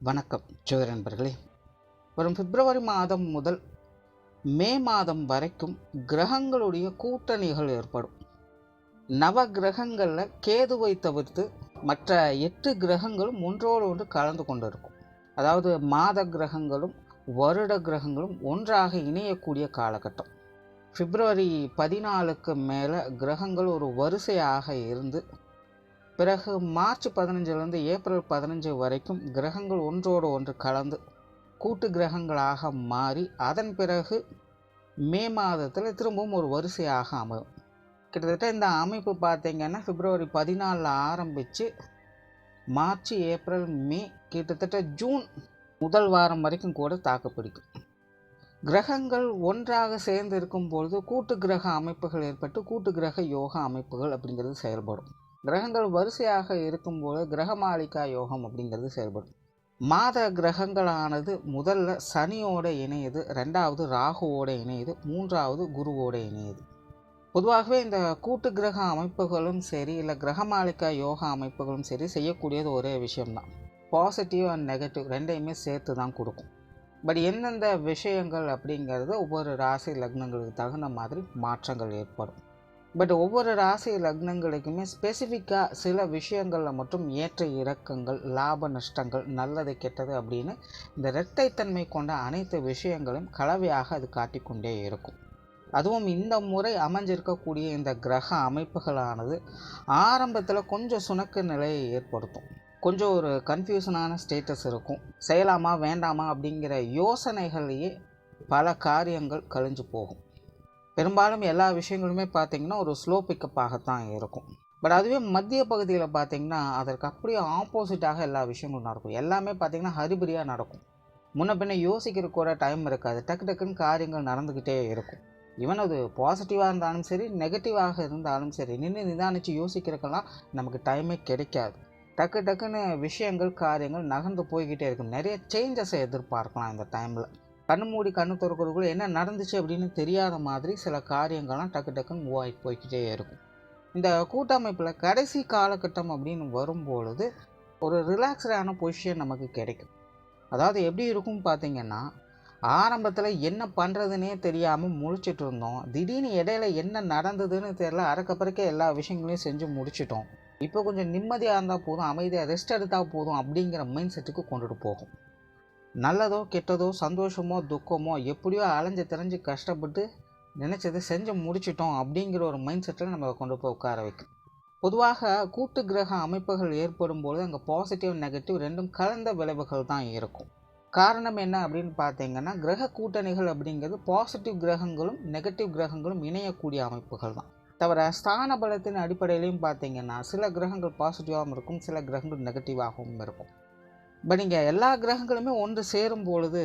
வணக்கம் ஜோதிட நண்பர்களே. வரும் பிப்ரவரி மாதம் முதல் மே மாதம் வரைக்கும் கிரகங்களுடைய கூட்டணிகள் ஏற்படும். நவ கிரகங்களில் கேதுவை தவிர்த்து மற்ற 8 கிரகங்களும் ஒன்றோடு ஒன்று கலந்து கொண்டு இருக்கும். அதாவது மாத கிரகங்களும் வருட கிரகங்களும் ஒன்றாக இணையக்கூடிய காலகட்டம். பிப்ரவரி 14க்கு மேலே கிரகங்கள் ஒரு வரிசையாக இருந்து பிறகு மார்ச் 15லேருந்து ஏப்ரல் 15 வரைக்கும் கிரகங்கள் ஒன்றோடு ஒன்று கலந்து கூட்டு கிரகங்களாக மாறி அதன் பிறகு மே மாதத்தில் திரும்பவும் ஒரு வரிசையாக அமையும். கிட்டத்தட்ட இந்த அமைப்பு பார்த்திங்கன்னா பிப்ரவரி 14 ஆரம்பித்து மார்ச், ஏப்ரல், மே, கிட்டத்தட்ட ஜூன் முதல் வாரம் வரைக்கும் கூட தாக்குப்பிடிக்கும். கிரகங்கள் ஒன்றாக சேர்ந்து இருக்கும்பொழுது கூட்டு கிரக அமைப்புகள் ஏற்பட்டு கூட்டு கிரக யோகா அமைப்புகள் அப்படிங்கிறது செயல்படும். கிரகங்கள் வரிசையாக இருக்கும்போது கிரகமாளிகா யோகம் அப்படிங்கிறது செயல்படும். மாத கிரகங்களானது முதல்ல சனியோடு இணையுது, ரெண்டாவது ராகுவோடு இணையுது, மூன்றாவது குருவோடு இணையுது. பொதுவாகவே இந்த கூட்டு கிரக அமைப்புகளும் சரி இல்லை கிரகமாளிகா யோகா அமைப்புகளும் சரி செய்யக்கூடியது ஒரே விஷயம்தான். பாசிட்டிவ் அண்ட் நெகட்டிவ் ரெண்டையுமே சேர்த்து தான் கொடுக்கும். பட் எந்தெந்த விஷயங்கள் அப்படிங்கிறது ஒவ்வொரு ராசி லக்னங்களுக்கு தகுந்த மாதிரி மாற்றங்கள் ஏற்படும். பட் ஒவ்வொரு ராசி லக்னங்களுக்குமே ஸ்பெசிஃபிக்காக சில விஷயங்களில் மட்டும் ஏற்ற இறக்கங்கள், லாப நஷ்டங்கள், நல்லது கெட்டது அப்படின்னு இந்த இரட்டைத்தன்மை கொண்ட அனைத்து விஷயங்களும் கலவையாக அது காட்டிக்கொண்டே இருக்கும். அதுவும் இந்த முறை அமைஞ்சிருக்கக்கூடிய இந்த கிரக அமைப்புகளானது ஆரம்பத்தில் கொஞ்சம் சுணக்க நிலையை ஏற்படுத்தும். கொஞ்சம் ஒரு கன்ஃபியூஷனான ஸ்டேட்டஸ் இருக்கும். செய்யலாமா வேண்டாமா அப்படிங்கிற யோசனைகளையே பல காரியங்கள் கழிஞ்சு போகும். பெரும்பாலும் எல்லா விஷயங்களுமே பார்த்திங்கன்னா ஒரு ஸ்லோ பிக்கப்பாகத்தான் இருக்கும். பட் அதுவே மத்திய பகுதியில் பார்த்திங்கன்னா அதற்கு அப்படியே ஆப்போசிட்டாக எல்லா விஷயங்களும் நடக்கும். எல்லாமே பார்த்திங்கன்னா ஹரிபரியாக நடக்கும். முன்ன பின்ன யோசிக்கிற கூட டைம் இருக்காது. டக்கு டக்குன்னு காரியங்கள் நடந்துக்கிட்டே இருக்கும். ஈவன் அது பாசிட்டிவாக இருந்தாலும் சரி, நெகட்டிவாக இருந்தாலும் சரி, நின்று நிதானித்து யோசிக்கிறதுக்கெல்லாம் நமக்கு டைமே கிடைக்காது. டக்கு டக்குன்னு விஷயங்கள் காரியங்கள் நகர்ந்து போய்கிட்டே இருக்கும். நிறைய சேஞ்சஸை எதிர்பார்க்கலாம் இந்த டைமில். கண்ணு மூடி கண்ணு திறக்கிறதுக்குள்ள என்ன நடந்துச்சு அப்படின்னு தெரியாத மாதிரி சில காரியங்கள்லாம் டக்கு டக்குன்னு மூவ் ஆகிட்டு போய்கிட்டே இருக்கும். இந்த கூட்டமைப்பில் கடைசி காலகட்டம் அப்படின்னு வரும்பொழுது ஒரு ரிலாக்ஸ்டான பொசிஷன் நமக்கு கிடைக்கும். அதாவது எப்படி இருக்கும் பார்த்திங்கன்னா, ஆரம்பத்தில் என்ன பண்ணுறதுனே தெரியாமல் முழிச்சிட்டு இருந்தோம். திடீர்னு இடையில என்ன நடந்ததுன்னு தெரியல, அறக்கப்பறக்க எல்லா விஷயங்களையும் செஞ்சு முடிச்சிட்டோம். இப்போ கொஞ்சம் நிம்மதியாக இருந்தால் போதும், அமைதியாக ரெஸ்ட் எடுத்தால் போதும் அப்படிங்கிற மைண்ட் செட்டுக்கு கொண்டுட்டு போகும். நல்லதோ கெட்டதோ சந்தோஷமோ துக்கமோ எப்படியோ அலைஞ்சு தெரிஞ்சு கஷ்டப்பட்டு நினச்சதை செஞ்சு முடிச்சிட்டோம் அப்படிங்கிற ஒரு மைண்ட் செட்டில் நம்ம கொண்டு போய் உட்கார வைக்கும். பொதுவாக கூட்டு கிரக அமைப்புகள் ஏற்படும் பொழுது அங்கே பாசிட்டிவ் நெகட்டிவ் ரெண்டும் கலந்த விளைவுகள் தான் இருக்கும். காரணம் என்ன அப்படின்னு பார்த்தீங்கன்னா, கிரக கூட்டணிகள் அப்படிங்கிறது பாசிட்டிவ் கிரகங்களும் நெகட்டிவ் கிரகங்களும் இணையக்கூடிய அமைப்புகள் தான். தவிர ஸ்தான பலத்தின் அடிப்படையிலையும் பார்த்தீங்கன்னா சில கிரகங்கள் பாசிட்டிவாகவும் இருக்கும், சில கிரகங்கள் நெகட்டிவாகவும் இருக்கும். பட் இங்கே எல்லா கிரகங்களுமே ஒன்று சேரும் பொழுது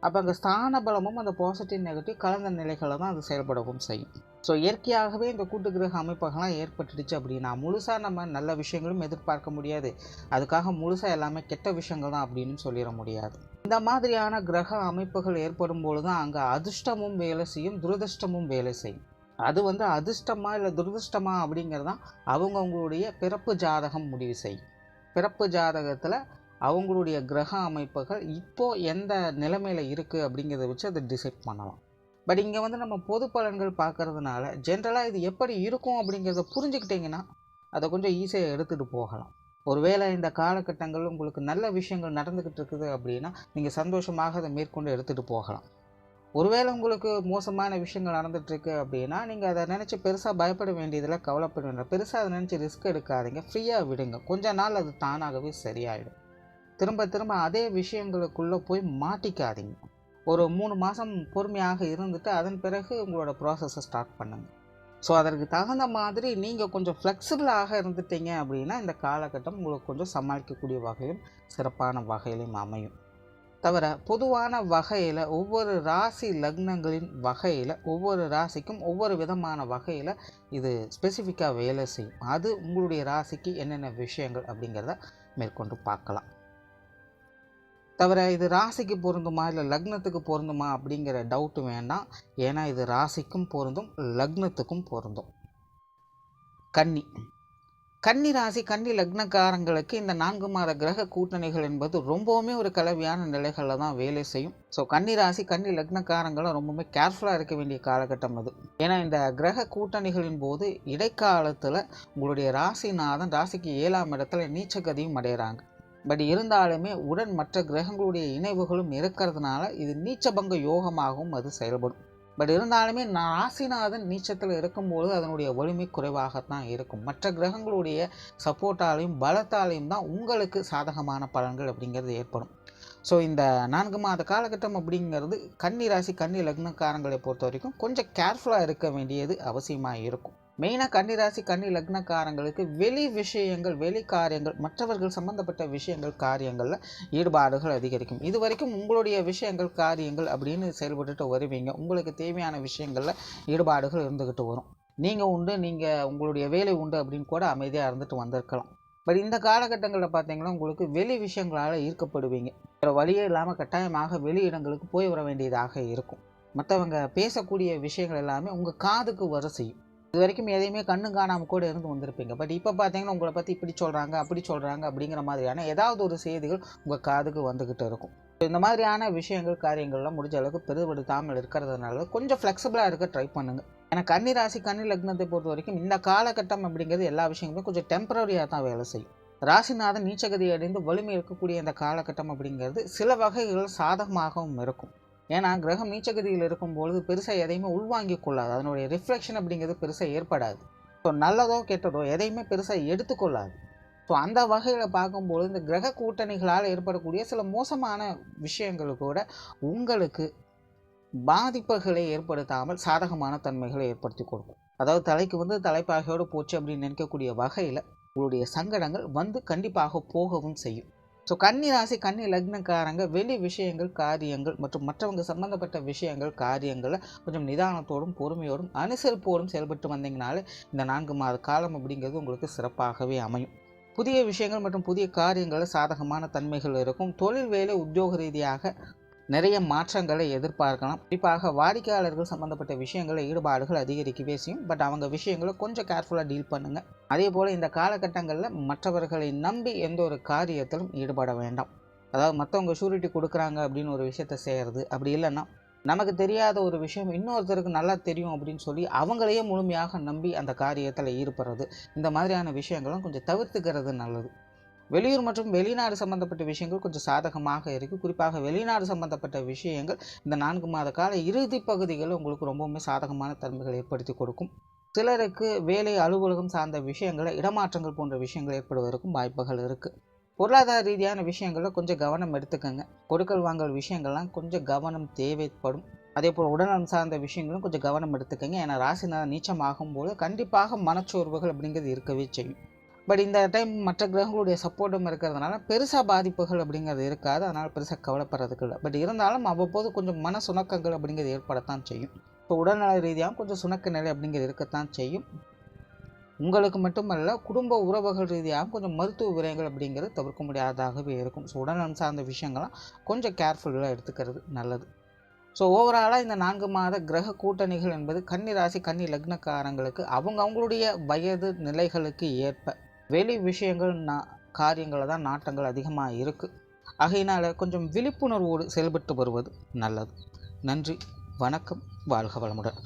அப்போ அங்கே ஸ்தான பலமும் அந்த பாசிட்டிவ் நெகட்டிவ் கலந்த நிலைகளை தான் அது செயல்படவும் செய்யும். ஸோ இயற்கையாகவே இந்த கூட்டு கிரக அமைப்புகள்லாம் ஏற்பட்டுடுச்சு அப்படின்னா முழுசாக நம்ம நல்ல விஷயங்களும் எதிர்பார்க்க முடியாது. அதுக்காக முழுசாக எல்லாமே கெட்ட விஷயங்கள் தான் அப்படின்னு சொல்லிட முடியாது. இந்த மாதிரியான கிரக அமைப்புகள் ஏற்படும் பொழுது தான் அங்கே அதிர்ஷ்டமும் வேலை செய்யும், துரதிர்ஷ்டமும் வேலை செய்யும். அது அதிர்ஷ்டமா இல்லை துரதிர்ஷ்டமா அப்படிங்கிறதான் அவங்களுடைய பிறப்பு ஜாதகம் முடிவு செய்யும். பிறப்பு ஜாதகத்தில் அவங்களுடைய கிரக அமைப்புகள் இப்போது எந்த நிலைமையில் இருக்குது அப்படிங்கிறத வச்சு அதை டிசைட் பண்ணலாம். பட் இங்கே நம்ம பொது பலன்கள் பார்க்குறதுனால ஜென்ரலாக இது எப்படி இருக்கும் அப்படிங்கிறத புரிஞ்சுக்கிட்டிங்கன்னா அதை கொஞ்சம் ஈஸியாக எடுத்துகிட்டு போகலாம். ஒருவேளை இந்த காலகட்டங்கள் உங்களுக்கு நல்ல விஷயங்கள் நடந்துக்கிட்டு இருக்குது அப்படின்னா நீங்கள் சந்தோஷமாக அதை மேற்கொண்டு எடுத்துகிட்டு போகலாம். ஒருவேளை உங்களுக்கு மோசமான விஷயங்கள் நடந்துகிட்ருக்கு அப்படின்னா நீங்கள் அதை நினச்சி பெருசாக பயப்பட வேண்டியதில் கவலைப்பட வேண்டியது, பெருசாக அதை நினச்சி ரிஸ்க் எடுக்காதீங்க, ஃப்ரீயாக விடுங்க. கொஞ்ச நாள் அது தானாகவே சரியாயிடும். திரும்ப திரும்ப அதே விஷயங்களுக்குள்ளே போய் மாட்டிக்காதீங்க. ஒரு 3 மாதம் பொறுமையாக இருந்துட்டு அதன் பிறகு உங்களோட ப்ராசஸை ஸ்டார்ட் பண்ணுங்கள். ஸோ அதற்கு தகுந்த மாதிரி நீங்கள் கொஞ்சம் ஃப்ளெக்சிபிளாக இருந்துட்டீங்க அப்படின்னா இந்த காலகட்டம் உங்களுக்கு கொஞ்சம் சமாளிக்கக்கூடிய வகையிலும் சிறப்பான வகையிலும் அமையும். தவிர பொதுவான வகையில் ஒவ்வொரு ராசி லக்னங்களின் வகையில் ஒவ்வொரு ராசிக்கும் ஒவ்வொரு விதமான வகையில் இது ஸ்பெசிஃபிக்காக வேலை செய்யும். அது உங்களுடைய ராசிக்கு என்னென்ன விஷயங்கள் அப்படிங்கிறத மேற்கொண்டு பார்க்கலாம். தவிர இது ராசிக்கு பொருந்துமா இல்லை லக்னத்துக்கு பொருந்துமா அப்படிங்கிற டவுட்டு வேண்டாம். ஏன்னா இது ராசிக்கும் பொருந்தும், லக்னத்துக்கும் பொருந்தும். கன்னி கன்னி ராசி கன்னி லக்னக்காரங்களுக்கு இந்த 4 மாத கிரக கூட்டணிகள் என்பது ரொம்பவுமே ஒரு கலவையான நிலைகளில் தான் வேலை செய்யும். ஸோ கன்னி ராசி கன்னி லக்னக்காரங்களும் ரொம்பவுமே கேர்ஃபுல்லாக இருக்க வேண்டிய காலகட்டம் அது. ஏன்னா இந்த கிரக கூட்டணிகளின் போது இடைக்காலத்தில் உங்களுடைய ராசிநாதன் ராசிக்கு 7ஆம் இடத்துல நீச்சகதியும் அடைகிறாங்க. பட் இருந்தாலுமே உடன் மற்ற கிரகங்களுடைய இணைவுகளும் இருக்கிறதுனால இது நீச்சபங்க யோகமாகவும் அது செயல்படும். பட் இருந்தாலுமே ராசிநாதன் நீச்சத்தில் இருக்கும்போது அதனுடைய வலிமை குறைவாகத்தான் இருக்கும். மற்ற கிரகங்களுடைய சப்போர்ட்டாலையும் பலத்தாலையும் தான் உங்களுக்கு சாதகமான பலன்கள் அப்படிங்கிறது ஏற்படும். ஸோ இந்த 4 மாத காலகட்டம் அப்படிங்கிறது கன்னி ராசி கன்னி லக்னக்காரங்களை பொறுத்த வரைக்கும் கொஞ்சம் கேர்ஃபுல்லாக இருக்க வேண்டியது அவசியமாக இருக்கும். மெயினாக கன்னி ராசி கன்னி லக்னக்காரங்களுக்கு வெளி விஷயங்கள் வெளி காரியங்கள் மற்றவர்கள் சம்பந்தப்பட்ட விஷயங்கள் காரியங்களில் ஈடுபாடுகள் அதிகரிக்கும். இது வரைக்கும் உங்களுடைய விஷயங்கள் காரியங்கள் அப்படின்னு செயல்பட்டுட்டு வருவீங்க. உங்களுக்கு தேவையான விஷயங்களில் ஈடுபாடுகள் இருந்துக்கிட்டு வரும். நீங்கள் உண்டு நீங்கள் உங்களுடைய வேலை உண்டு அப்படின்னு கூட அமைதியாக இருந்துட்டு வந்திருக்கலாம். பட் இந்த காலகட்டங்களில் பார்த்தீங்கன்னா உங்களுக்கு வெளி விஷயங்களால் ஈர்க்கப்படுவீங்க. வேறு வழியே இல்லாமல் கட்டாயமாக வெளி இடங்களுக்கு போய் வர வேண்டியதாக இருக்கும். மற்றவங்க பேசக்கூடிய விஷயங்கள் எல்லாமே உங்கள் காதுக்கு வர செய்யும். இது வரைக்கும் எதையுமே கண்ணு காணாமல் கூட இருந்து வந்திருப்பீங்க. பட் இப்போ பார்த்தீங்கன்னா உங்களை பற்றி இப்படி சொல்கிறாங்க அப்படி சொல்கிறாங்க அப்படிங்கிற மாதிரியான ஏதாவது ஒரு செய்திகள் உங்கள் காதுக்கு வந்துக்கிட்டு இருக்கும். இந்த மாதிரியான விஷயங்கள் காரியங்கள்லாம் முடிஞ்ச அளவுக்கு பெருபடுத்தாமல் இருக்கிறதுனால கொஞ்சம் ஃப்ளெக்சிபிளாக இருக்க ட்ரை பண்ணுங்கள். ஏன்னா கன்னி ராசி கன்னி லக்னத்தை பொறுத்த வரைக்கும் இந்த காலகட்டம் அப்படிங்கிறது எல்லா விஷயங்களுமே கொஞ்சம் டெம்பரரியாக தான் வேலை செய்யும். ராசிநாதன் நீச்சகதி அடைந்து வலிமை இருக்கக்கூடிய இந்த காலகட்டம் அப்படிங்கிறது சில வகைகள் சாதகமாகவும் இருக்கும். ஏன்னா கிரகம் நீச்சகதியில் இருக்கும்பொழுது பெருசாக எதையுமே உள்வாங்கிக் கொள்ளாது. அதனுடைய ரிஃப்ளெக்ஷன் அப்படிங்கிறது பெருசாக ஏற்படாது. ஸோ நல்லதோ கெட்டதோ எதையுமே பெருசாக எடுத்துக்கொள்ளாது. ஸோ அந்த வகையில் பார்க்கும்போது இந்த கிரக கூட்டணிகளால் ஏற்படக்கூடிய சில மோசமான விஷயங்கள் கூட உங்களுக்கு பாதிப்புகளை ஏற்படுத்தாமல் சாதகமான தன்மைகளை ஏற்படுத்தி கொடுக்கும். அதாவது தலைக்கு தலைப்பாகையோடு போச்சு அப்படின்னு நினைக்கக்கூடிய வகையில் உங்களுடைய சங்கடங்கள் கண்டிப்பாக போகவும் செய்யும். ஸோ கன்னி ராசி கன்னி லக்னக்காரங்க வெளி விஷயங்கள் காரியங்கள் மற்றும் மற்றவங்க சம்மந்தப்பட்ட விஷயங்கள் காரியங்களை கொஞ்சம் நிதானத்தோடும் பொறுமையோடும் அனுசரிப்போடும் செயல்பட்டு வந்தீங்கனாலே இந்த 4 மாத காலம் அப்படிங்கிறது உங்களுக்கு சிறப்பாகவே அமையும். புதிய விஷயங்கள் மற்றும் புதிய காரியங்களில் சாதகமான தன்மைகள் இருக்கும். தொழில் வேலை உத்தியோக ரீதியாக நிறைய மாற்றங்களை எதிர்பார்க்கலாம். குறிப்பாக வாடிக்கையாளர்கள் சம்மந்தப்பட்ட விஷயங்களை ஈடுபாடுகள் அதிகரிக்கவே செய்யும். பட் அவங்க விஷயங்களை கொஞ்சம் கேர்ஃபுல்லாக டீல் பண்ணுங்கள். அதே போல் இந்த காலகட்டங்களில் மற்றவர்களை நம்பி எந்த ஒரு காரியத்திலும் ஈடுபட வேண்டாம். அதாவது மற்றவங்க ஷூரிட்டி கொடுக்குறாங்க அப்படின்னு ஒரு விஷயத்தை செய்கிறது, அப்படி இல்லைன்னா நமக்கு தெரியாத ஒரு விஷயம் இன்னொருத்தருக்கு நல்லா தெரியும் அப்படின்னு சொல்லி அவங்களையே முழுமையாக நம்பி அந்த காரியத்தில் ஈடுபடுறது, இந்த மாதிரியான விஷயங்களும் கொஞ்சம் தவிர்த்துக்கிறது நல்லது. வெளியூர் மற்றும் வெளிநாடு சம்பந்தப்பட்ட விஷயங்கள் கொஞ்சம் சாதகமாக இருக்குது. குறிப்பாக வெளிநாடு சம்பந்தப்பட்ட விஷயங்கள் இந்த 4 மாத கால இறுதி பகுதிகளில் உங்களுக்கு ரொம்பவுமே சாதகமான தன்மைகளை ஏற்படுத்தி கொடுக்கும். சிலருக்கு வேலை அலுவலகம் சார்ந்த விஷயங்களை இடமாற்றங்கள் போன்ற விஷயங்கள் ஏற்படுவதற்கும் வாய்ப்புகள் இருக்குது. பொருளாதார ரீதியான விஷயங்களில் கொஞ்சம் கவனம் எடுத்துக்கோங்க. கொடுக்கல் வாங்கல் விஷயங்கள்லாம் கொஞ்சம் கவனம் தேவைப்படும். அதே போல் உடல்நலம் சார்ந்த விஷயங்களும் கொஞ்சம் கவனம் எடுத்துக்கோங்க. ஏன்னா ராசிநாதன் நீச்சமாகும் போது கண்டிப்பாக மனச்சோர்வுகள் அப்படிங்கிறது இருக்கவே செய்யும். பட் இந்த டைம் மற்ற கிரகங்களுடைய சப்போர்ட்டும் இருக்கிறதுனால பெருசாக பாதிப்புகள் அப்படிங்கிறது இருக்காது. அதனால் பெருசாக கவலைப்படுறதுக்கு இல்லை. பட் இருந்தாலும் அவ்வப்போது கொஞ்சம் மன சுணக்கங்கள் அப்படிங்கிறது ஏற்படத்தான் செய்யும். இப்போ உடல்நல ரீதியாகவும் கொஞ்சம் சுணக்க நிலை அப்படிங்கிறது இருக்கத்தான் செய்யும். உங்களுக்கு மட்டுமல்ல குடும்ப உறவுகள் ரீதியாகவும் கொஞ்சம் மருத்துவ விரயங்கள் அப்படிங்கிறது தவிர்க்க முடியாததாகவே இருக்கும். ஸோ உடல்நலம் சார்ந்த விஷயங்கள்லாம் கொஞ்சம் கேர்ஃபுல்லாக எடுத்துக்கிறது நல்லது. ஸோ ஓவராலாக இந்த 4 மாத கிரக கூட்டணிகள் என்பது கன்னி ராசி கன்னி லக்னக்காரங்களுக்கு அவங்களுடைய வயது நிலைகளுக்கு ஏற்ப வெளி விஷயங்கள் காரியங்களில் தான் நாட்டங்கள் அதிகமாக இருக்குது. ஆகையினால் கொஞ்சம் விழிப்புணர்வோடு செயல்பட்டு வருவது நல்லது. நன்றி, வணக்கம், வாழ்க வளமுடன்.